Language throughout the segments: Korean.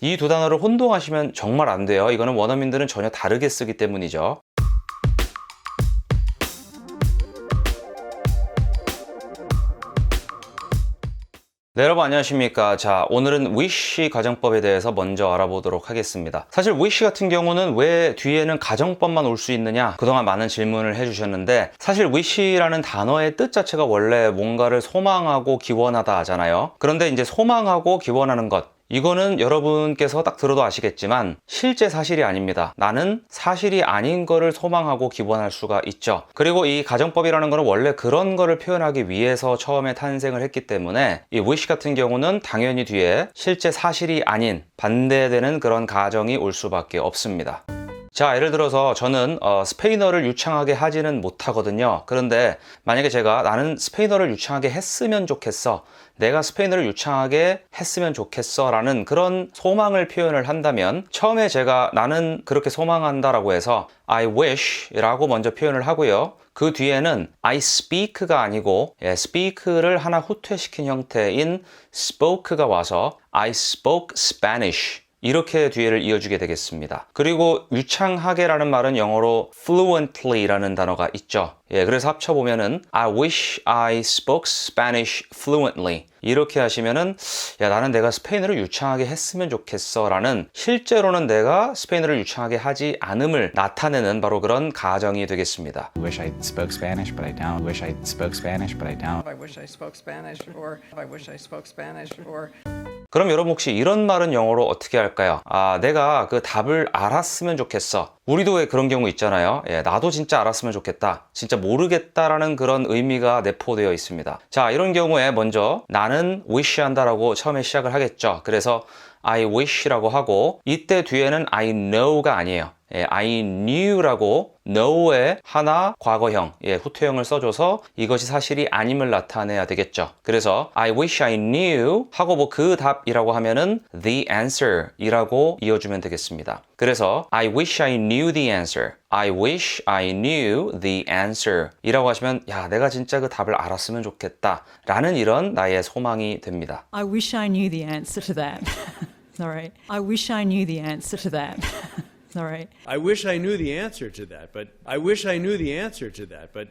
이 두 단어를 혼동하시면 정말 안 돼요. 이거는 원어민들은 전혀 다르게 쓰기 때문이죠. 네, 여러분 안녕하십니까. 자, 오늘은 wish 가정법에 대해서 먼저 알아보도록 하겠습니다. 사실 wish 같은 경우는 왜 뒤에는 가정법만 올 수 있느냐, 그동안 많은 질문을 해주셨는데, 사실 wish라는 단어의 뜻 자체가 원래 뭔가를 소망하고 기원하다 하잖아요. 그런데 이제 소망하고 기원하는 것, 이거는 여러분께서 딱 들어도 아시겠지만 실제 사실이 아닙니다. 나는 사실이 아닌 거를 소망하고 기원할 수가 있죠. 그리고 이 가정법이라는 거는 원래 그런 거를 표현하기 위해서 처음에 탄생을 했기 때문에 이 wish 같은 경우는 당연히 뒤에 실제 사실이 아닌 반대되는 그런 가정이 올 수밖에 없습니다. 자, 예를 들어서 저는 스페인어를 유창하게 하지는 못하거든요. 그런데 만약에 제가 나는 스페인어를 유창하게 했으면 좋겠어, 내가 스페인어를 유창하게 했으면 좋겠어 라는 그런 소망을 표현을 한다면, 처음에 제가 나는 그렇게 소망한다 라고 해서 I wish 라고 먼저 표현을 하고요, 그 뒤에는 I speak가 아니고 speak를 하나 후퇴시킨 형태인 spoke가 와서 I spoke Spanish 이렇게 뒤에를 이어주게 되겠습니다. 그리고 유창하게라는 말은 영어로 fluently라는 단어가 있죠. 그래서 합쳐보면은 I wish I spoke Spanish fluently 이렇게 하시면은, 야, 나는 내가 스페인어를 유창하게 했으면 좋겠어 라는, 실제로는 내가 스페인어를 유창하게 하지 않음을 나타내는 바로 그런 가정이 되겠습니다. I wish I spoke Spanish, but I don't. I wish I spoke Spanish, but I don't. I wish I spoke Spanish, or I wish I spoke Spanish, or 그럼 여러분 혹시 이런 말은 영어로 어떻게 할까요? 아, 내가 그 답을 알았으면 좋겠어. 우리도 왜 그런 경우 있잖아요. 나도 진짜 알았으면 좋겠다, 진짜 모르겠다라는 그런 의미가 내포되어 있습니다. 자, 이런 경우에 먼저 나는 wish 한다라고 처음에 시작을 하겠죠. 그래서 I wish라고 하고, 이때 뒤에는 I know가 아니에요. I knew라고 know에 하나 과거형, 후퇴형을 써줘서 이것이 사실이 아님을 나타내야 되겠죠. 그래서 I wish I knew 하고 뭐 그 답이라고 하면은 the answer 이라고 이어주면 되겠습니다. 그래서 I wish I knew the answer, I wish I knew the answer 이라고 하시면, 야, 내가 진짜 그 답을 알았으면 좋겠다 라는 이런 나의 소망이 됩니다. I wish I knew the answer to that. Sorry. I wish I knew the answer to that. Sorry. I wish I knew the answer to that, but I wish I knew the answer to that, but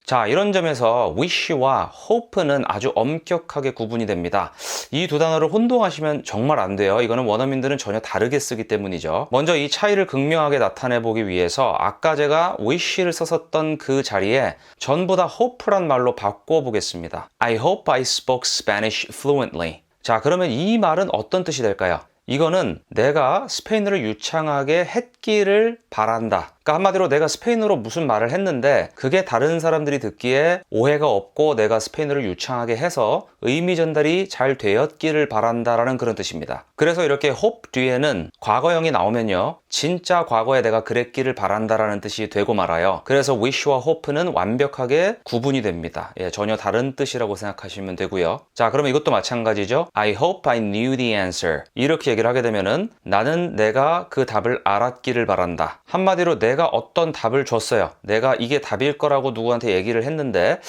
자, 이런 점에서 wish와 hope는 아주 엄격하게 구분이 됩니다. 이 두 단어를 혼동하시면 정말 안 돼요. 이거는 원어민들은 전혀 다르게 쓰기 때문이죠. 먼저 이 차이를 극명하게 나타내 보기 위해서 아까 제가 wish를 썼었던 그 자리에 전부 다 hope란 말로 바꿔 보겠습니다. I hope I spoke Spanish fluently. 자, 그러면 이 말은 어떤 뜻이 될까요? 이거는 내가 스페인어를 유창하게 했기를 바란다. 그러니까 한마디로 내가 스페인어로 무슨 말을 했는데 그게 다른 사람들이 듣기에 오해가 없고 내가 스페인어를 유창하게 해서 의미 전달이 잘 되었기를 바란다라는 그런 뜻입니다. 그래서 이렇게 hope 뒤에는 과거형이 나오면요, 진짜 과거에 내가 그랬기를 바란다라는 뜻이 되고 말아요. 그래서 wish와 hope는 완벽하게 구분이 됩니다. 전혀 다른 뜻이라고 생각하시면 되고요. 자, 그러면 이것도 마찬가지죠. I hope I knew the answer 이렇게 얘기를 하게 되면은 나는 내가 그 답을 알았기를 바란다. 한마디로 내가 어떤 답을 줬어요. 내가 이게 답일 거라고 누구한테 얘기를 했는데,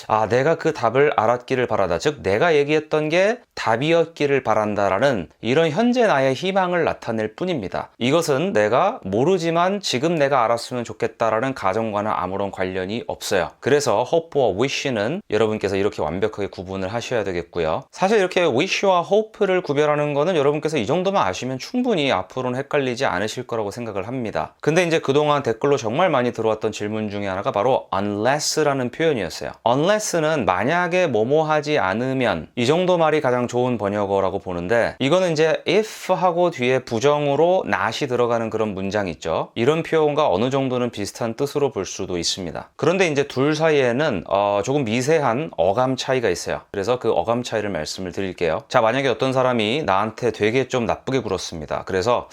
아, 내가 그 답을 알았기를 바라다. 즉, 내가 얘기했던 게 답이었기를 바란다라는 이런 현재 나의 희망을 나타낼 뿐입니다. 이것은 내가 모르지만 지금 내가 알았으면 좋겠다라는 가정과는 아무런 관련이 없어요. 그래서 hope와 wish는 여러분께서 이렇게 완벽하게 구분을 하셔야 되겠고요. 사실 이렇게 wish와 hope를 구별하는 거는 여러분께서 이 정도만 아시면 충분히 앞으로는 헷갈리지 않으실 거라고 생각을 합니다. 근데 이제 그동안 댓글로 정말 많이 들어왔던 질문 중에 하나가 바로 unless라는 표현이었어요. unless는 만약에 뭐뭐 하지 않으면, 이 정도 말이 가장 좋은 번역어라고 보는데, 이거는 이제 if 하고 뒤에 부정으로 not이 들어가는 그런 문장이 있죠. 이런 표현과 어느 정도는 비슷한 뜻으로 볼 수도 있습니다. 그런데 이제 둘 사이에는 조금 미세한 어감 차이가 있어요. 그래서 그 어감 차이를 말씀을 드릴게요. 자, 만약에 어떤 사람이 나한테 되게 좀 나쁘게 굴었습니다. 그래서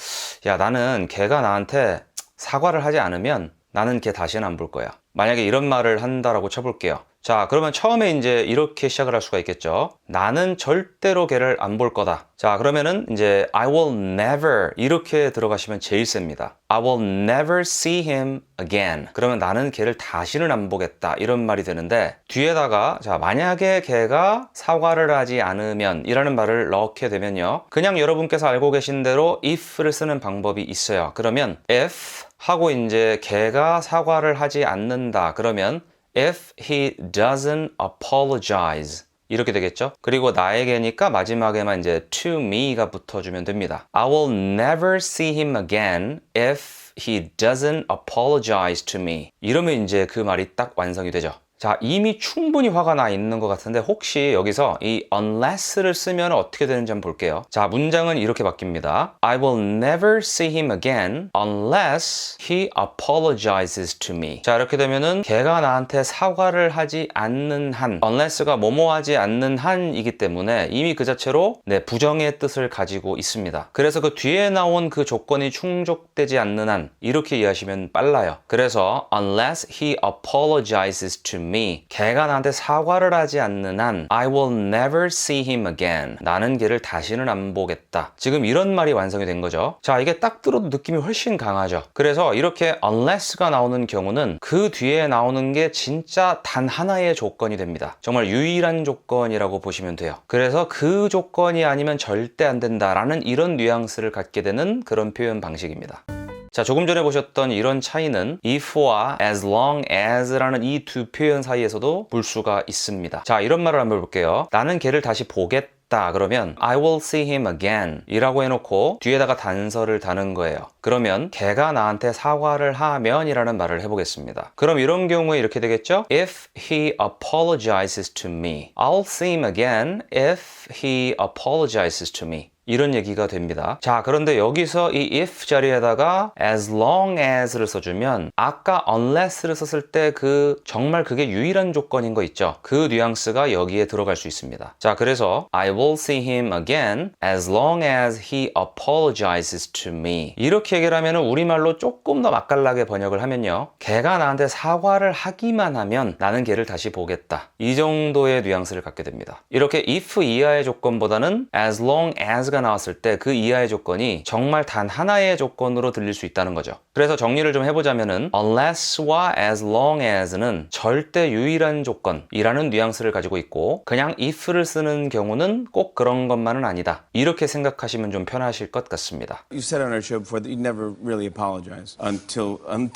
야, 나는 걔가 나한테 사과를 하지 않으면 나는 걔 다시는 안 볼 거야. 만약에 이런 말을 한다라고 쳐볼게요. 자, 그러면 처음에 이제 이렇게 시작을 할 수가 있겠죠. 나는 절대로 걔를 안 볼 거다. 자, 그러면은 이제 I will never 이렇게 들어가시면 제일 셉니다. I will never see him again. 그러면 나는 걔를 다시는 안 보겠다. 이런 말이 되는데 뒤에다가 자, 만약에 걔가 사과를 하지 않으면 이라는 말을 넣게 되면요. 그냥 여러분께서 알고 계신 대로 if를 쓰는 방법이 있어요. 그러면 if 하고 이제 걔가 사과를 하지 않는다. 그러면 if he doesn't apologize 이렇게 되겠죠. 그리고 나에게니까 마지막에만 이제 to me가 붙어주면 됩니다. I will never see him again if he doesn't apologize to me. 이러면 이제 그 말이 딱 완성이 되죠. 자, 이미 충분히 화가 나 있는 것 같은데 혹시 여기서 이 unless를 쓰면 어떻게 되는지 한번 볼게요. 자, 문장은 이렇게 바뀝니다. I will never see him again unless he apologizes to me. 자, 이렇게 되면은 걔가 나한테 사과를 하지 않는 한, unless가 뭐뭐 하지 않는 한이기 때문에 이미 그 자체로 네, 부정의 뜻을 가지고 있습니다. 그래서 그 뒤에 나온 그 조건이 충족되지 않는 한 이렇게 이해하시면 빨라요. 그래서 unless he apologizes to me. 걔가 나한테 사과를 하지 않는 한 I will never see him again. 나는 걔를 다시는 안 보겠다. 지금 이런 말이 완성이 된 거죠. 자, 이게 딱 들어도 느낌이 훨씬 강하죠. 그래서 이렇게 unless가 나오는 경우는 그 뒤에 나오는 게 진짜 단 하나의 조건이 됩니다. 정말 유일한 조건이라고 보시면 돼요. 그래서 그 조건이 아니면 절대 안 된다라는 이런 뉘앙스를 갖게 되는 그런 표현 방식입니다. 자, 조금 전에 보셨던 이런 차이는 if와 as long as라는 이 두 표현 사이에서도 볼 수가 있습니다. 자, 이런 말을 한번 볼게요. 나는 걔를 다시 보겠다. 그러면 I will see him again 이라고 해놓고 뒤에다가 단서를 다는 거예요. 그러면 걔가 나한테 사과를 하면 이라는 말을 해보겠습니다. 그럼 이런 경우에 이렇게 되겠죠? If he apologizes to me, I'll see him again if he apologizes to me. 이런 얘기가 됩니다. 자, 그런데 여기서 이 if 자리에다가 as long as를 써주면 아까 unless를 썼을 때 그 정말 그게 유일한 조건인 거 있죠? 그 뉘앙스가 여기에 들어갈 수 있습니다. 자, 그래서 I will see him again as long as he apologizes to me. 이렇게 얘기를 하면 우리말로 조금 더 맛깔나게 번역을 하면요. 걔가 나한테 사과를 하기만 하면 나는 걔를 다시 보겠다. 이 정도의 뉘앙스를 갖게 됩니다. 이렇게 if 이하의 조건보다는 as long as가 나왔을 때 그 이하의 조건이 정말 단 하나의 조건으로 들릴 수 있다는 거죠. 그래서 정리를 좀 해보자면은 unless와 as long as는 절대 유일한 조건이라는 뉘앙스를 가지고 있고 그냥 if를 쓰는 경우는 꼭 그런 것만은 아니다. 이렇게 생각하시면 좀 편하실 것 같습니다. You said on our show before that you never really apologize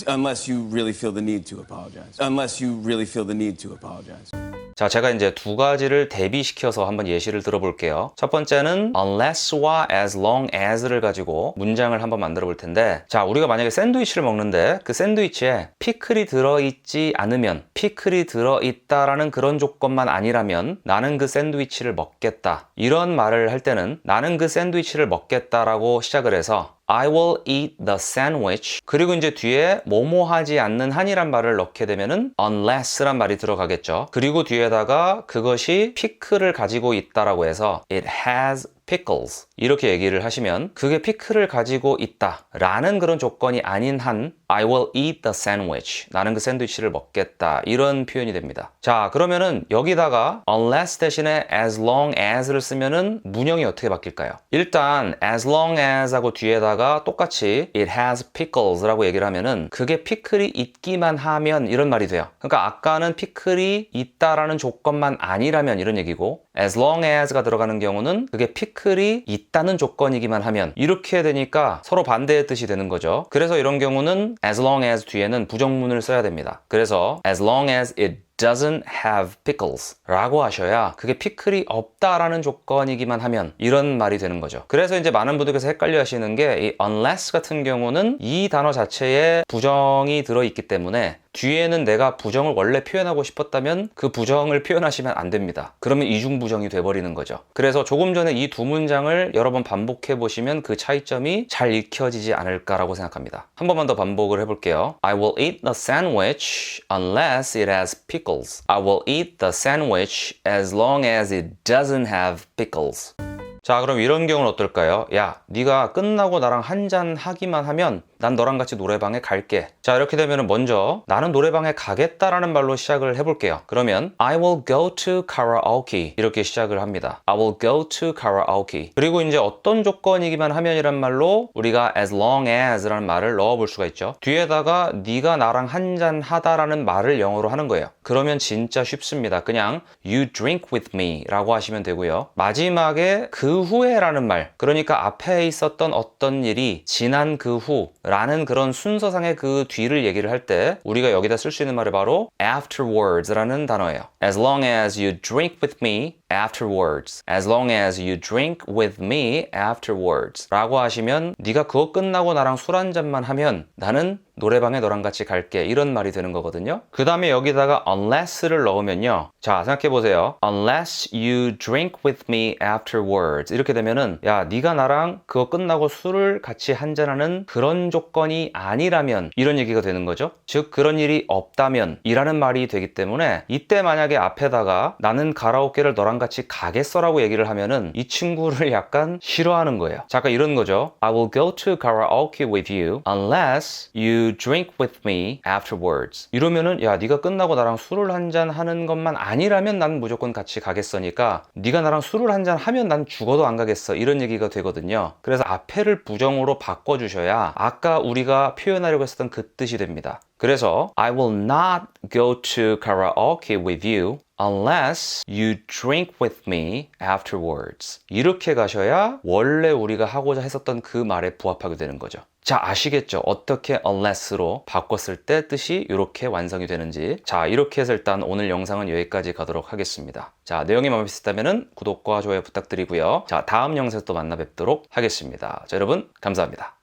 unless you really feel the need to apologize. Unless you really feel the need to apologize. 자, 제가 이제 두 가지를 대비시켜서 한번 예시를 들어볼게요. 첫 번째는 unless와 as long as를 가지고 문장을 한번 만들어 볼 텐데 자, 우리가 만약에 샌드위치를 먹는데 그 샌드위치에 피클이 들어있지 않으면 피클이 들어있다라는 그런 조건만 아니라면 나는 그 샌드위치를 먹겠다. 이런 말을 할 때는 나는 그 샌드위치를 먹겠다라고 시작을 해서 I will eat the sandwich. 그리고 이제 뒤에 뭐뭐 하지 않는 한이란 말을 넣게 되면은 unless란 말이 들어가겠죠. 그리고 뒤에다가 그것이 피클을 가지고 있다라고 해서 it has pickles 이렇게 얘기를 하시면 그게 피클을 가지고 있다 라는 그런 조건이 아닌 한 I will eat the sandwich 나는 그 샌드위치를 먹겠다 이런 표현이 됩니다. 자, 그러면은 여기다가 unless 대신에 as long as를 쓰면은 문형이 어떻게 바뀔까요? 일단 as long as 하고 뒤에다가 똑같이 it has pickles 라고 얘기를 하면은 그게 피클이 있기만 하면 이런 말이 돼요. 그러니까 아까는 피클이 있다라는 조건만 아니라면 이런 얘기고 as long as가 들어가는 경우는 그게 피클이 있다는 조건이기만 하면 이렇게 되니까 서로 반대의 뜻이 되는 거죠. 그래서 이런 경우는 as long as 뒤에는 부정문을 써야 됩니다. 그래서 as long as it doesn't have pickles 라고 하셔야 그게 피클이 없다라는 조건이기만 하면 이런 말이 되는 거죠. 그래서 이제 많은 분들께서 헷갈려 하시는 게 이 unless 같은 경우는 이 단어 자체에 부정이 들어있기 때문에 뒤에는 내가 부정을 원래 표현하고 싶었다면 그 부정을 표현하시면 안 됩니다. 그러면 이중부정이 돼버리는 거죠. 그래서 조금 전에 이 두 문장을 여러 번 반복해 보시면 그 차이점이 잘 익혀지지 않을까라고 생각합니다. 한 번만 더 반복을 해볼게요. I will eat the sandwich unless it has pickles. I will eat the sandwich as long as it doesn't have pickles. 자, 그럼 이런 경우는 어떨까요? 야, 네가 끝나고 나랑 한잔 하기만 하면 난 너랑 같이 노래방에 갈게. 자, 이렇게 되면 먼저 나는 노래방에 가겠다라는 말로 시작을 해볼게요. 그러면 I will go to karaoke 이렇게 시작을 합니다. I will go to karaoke. 그리고 이제 어떤 조건이기만 하면이란 말로 우리가 as long as라는 말을 넣어볼 수가 있죠. 뒤에다가 네가 나랑 한잔 하다라는 말을 영어로 하는 거예요. 그러면 진짜 쉽습니다. 그냥 you drink with me 라고 하시면 되고요. 마지막에 그 후에라는 말, 그러니까 앞에 있었던 어떤 일이 지난 그 후 라는 그런 순서상의 그 뒤를 얘기를 할 때 우리가 여기다 쓸 수 있는 말이 바로 afterwards 라는 단어예요. As long as you drink with me afterwards. As long as you drink with me afterwards 라고 하시면 네가 그거 끝나고 나랑 술 한잔만 하면 나는 노래방에 너랑 같이 갈게 이런 말이 되는 거거든요. 그 다음에 여기다가 unless를 넣으면요. 자, 생각해보세요. Unless you drink with me afterwards 이렇게 되면은 야, 네가 나랑 그거 끝나고 술을 같이 한잔하는 그런 조건이 아니라면 이런 얘기가 되는 거죠. 즉 그런 일이 없다면 이라는 말이 되기 때문에 이때 만약에 앞에다가 나는 가라오케를 너랑 같이 가겠어 라고 얘기를 하면은 이 친구를 약간 싫어하는 거예요. 잠깐 이런 거죠. I will go to karaoke with you unless you drink with me afterwards. 이러면은 야, 네가 끝나고 나랑 술을 한잔 하는 것만 아니라면 난 무조건 같이 가겠으니까 네가 나랑 술을 한잔 하면 난 죽어도 안 가겠어 이런 얘기가 되거든요. 그래서 앞에를 부정으로 바꿔주셔야 아까 우리가 표현하려고 했었던 그 뜻이 됩니다. 그래서 I will not go to karaoke with you unless you drink with me afterwards. 이렇게 가셔야 원래 우리가 하고자 했었던 그 말에 부합하게 되는 거죠. 자, 아시겠죠? 어떻게 unless로 바꿨을 때 뜻이 이렇게 완성이 되는지. 자, 이렇게 해서 일단 오늘 영상은 여기까지 가도록 하겠습니다. 자, 내용이 마음에 드셨다면 구독과 좋아요 부탁드리고요. 자, 다음 영상에서 또 만나 뵙도록 하겠습니다. 자, 여러분 감사합니다.